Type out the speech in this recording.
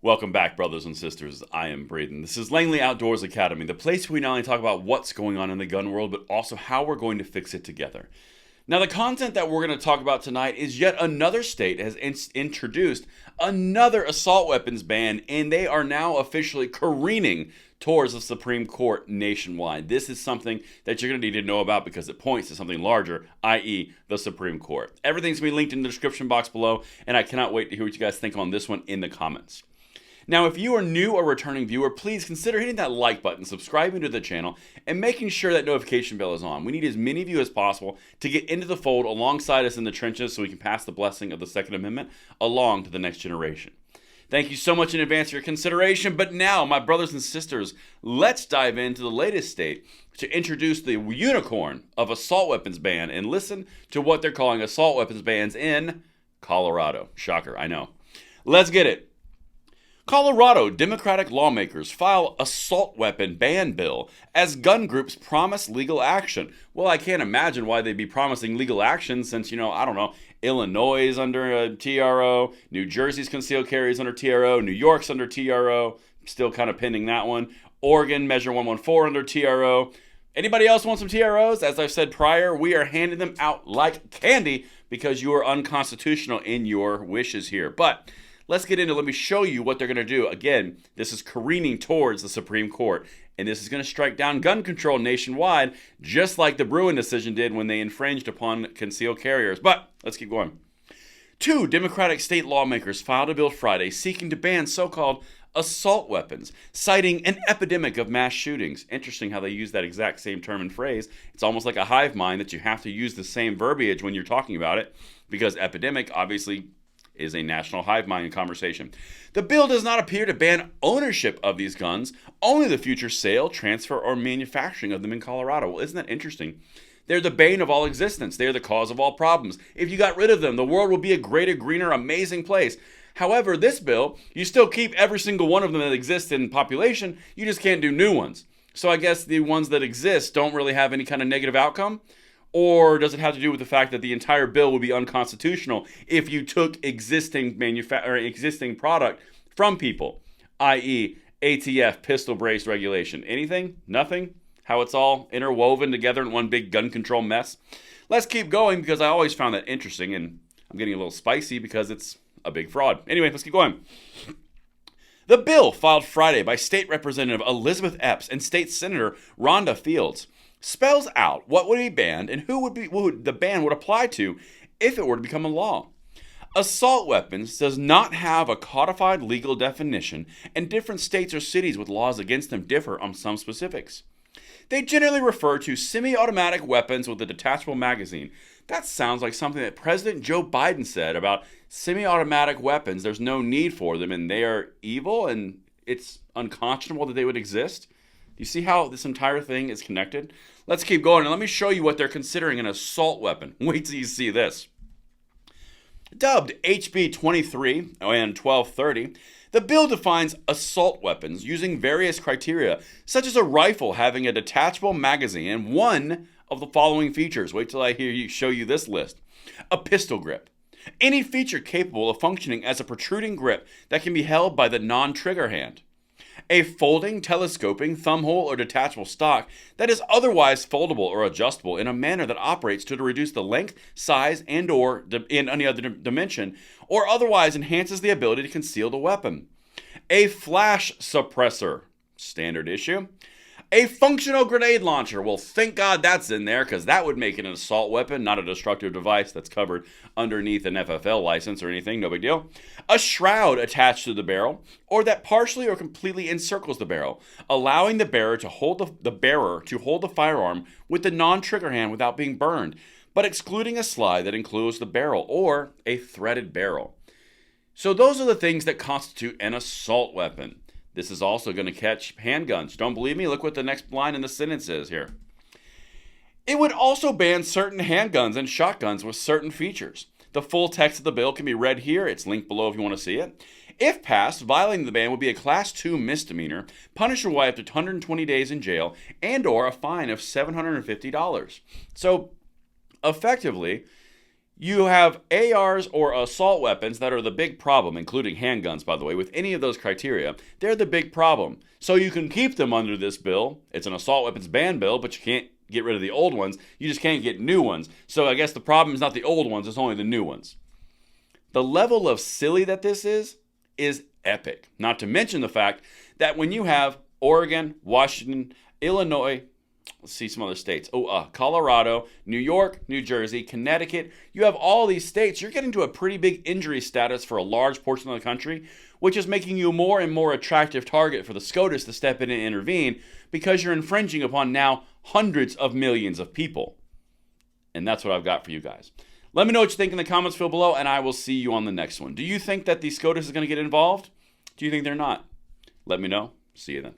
Welcome back, brothers and sisters. I am Braden. This is Langley Outdoors Academy, the place where we not only talk about what's going on in the gun world, but also how we're going to fix it together. Now, the content that we're going to talk about tonight is yet another state has introduced another assault weapons ban, and they are now officially careening towards the Supreme Court nationwide. This is something that you're going to need to know about because it points to something larger, i.e. the Supreme Court. Everything's going to be linked in the description box below, and I cannot wait to hear what you guys think on this one in the comments. Now, if you are new or returning viewer, please consider hitting that like button, subscribing to the channel, and making sure that notification bell is on. We need as many of you as possible to get into the fold alongside us in the trenches so we can pass the blessing of the Second Amendment along to the next generation. Thank you so much in advance for your consideration, but now, my brothers and sisters, let's dive into the latest state to introduce the unicorn of assault weapons ban and listen to what they're calling assault weapons bans in Colorado. Shocker, I know. Let's get it. Colorado Democratic lawmakers file assault weapon ban bill as gun groups promise legal action. Well, I can't imagine why they'd be promising legal action since, Illinois is under a TRO, New Jersey's concealed carry is under TRO, New York's under TRO, still kind of pending that one. Oregon, Measure 114 under TRO. Anybody else want some TROs? As I've said prior, we are handing them out like candy because you are unconstitutional in your wishes here. But let's get into it. Let me show you what they're going to do. Again, this is careening towards the Supreme Court, and this is going to strike down gun control nationwide, just like the Bruin decision did when they infringed upon concealed carriers. But let's keep going. 2 Democratic state lawmakers filed a bill Friday seeking to ban so-called assault weapons, citing an epidemic of mass shootings. Interesting how they use that exact same term and phrase. It's almost like a hive mind that you have to use the same verbiage when you're talking about it, because epidemic obviously is a national hive mind conversation. The bill does not appear to ban ownership of these guns, only the future sale, transfer, or manufacturing of them in Colorado. Well, isn't that interesting? They're the bane of all existence. They're the cause of all problems. If you got rid of them, the world would be a greater, greener, amazing place. However, this bill, you still keep every single one of them that exists in population. You just can't do new ones. So I guess the ones that exist don't really have any kind of negative outcome. Or does it have to do with the fact that the entire bill would be unconstitutional if you took existing existing product from people, i.e. ATF, pistol brace regulation? Anything? Nothing? How it's all interwoven together in one big gun control mess? Let's keep going because I always found that interesting, and I'm getting a little spicy because it's a big fraud. Anyway, let's keep going. The bill filed Friday by State Representative Elizabeth Epps and State Senator Rhonda Fields spells out what would be banned and who the ban would apply to if it were to become a law. Assault weapons does not have a codified legal definition, and different states or cities with laws against them differ on some specifics. They generally refer to semi-automatic weapons with a detachable magazine. That sounds like something that President Joe Biden said about semi-automatic weapons. There's no need for them, and they are evil, and it's unconscionable that they would exist. Do you see how this entire thing is connected? Let's keep going, and let me show you what they're considering an assault weapon. Wait till you see this. Dubbed HB 23 and 1230, the bill defines assault weapons using various criteria, such as a rifle having a detachable magazine and one of the following features. Wait till I show you this list. A pistol grip. Any feature capable of functioning as a protruding grip that can be held by the non-trigger hand. A folding, telescoping, thumbhole, or detachable stock that is otherwise foldable or adjustable in a manner that operates to reduce the length, size, and or in any other dimension, or otherwise enhances the ability to conceal the weapon. A flash suppressor, standard issue. A functional grenade launcher. Well, thank God that's in there, because that would make it an assault weapon, not a destructive device that's covered underneath an FFL license or anything. No big deal. A shroud attached to the barrel, or that partially or completely encircles the barrel, allowing the bearer to hold the firearm with the non-trigger hand without being burned, but excluding a slide that includes the barrel, or a threaded barrel. So those are the things that constitute an assault weapon. This is also going to catch handguns. Don't believe me? Look what the next line in the sentence is here. It would also ban certain handguns and shotguns with certain features. The full text of the bill can be read here. It's linked below if you want to see it. If passed, violating the ban would be a Class 2 misdemeanor, punishable by up to 120 days in jail, and or a fine of $750. So, effectively, You have ARs or assault weapons that are the big problem, including handguns, by the way, with any of those criteria. They're the big problem. So you can keep them under this bill. It's an assault weapons ban bill, but you can't get rid of the old ones. You just can't get new ones. So I guess the problem is not the old ones, it's only the new ones. The level of silly that this is epic. Not to mention the fact that when you have Oregon, Washington, Illinois, let's see some other states. Colorado, New York, New Jersey, Connecticut. You have all these states. You're getting to a pretty big injury status for a large portion of the country, which is making you more and more attractive target for the SCOTUS to step in and intervene because you're infringing upon now hundreds of millions of people. And that's what I've got for you guys. Let me know what you think in the comments below, and I will see you on the next one. Do you think that the SCOTUS is going to get involved? Do you think they're not? Let me know. See you then.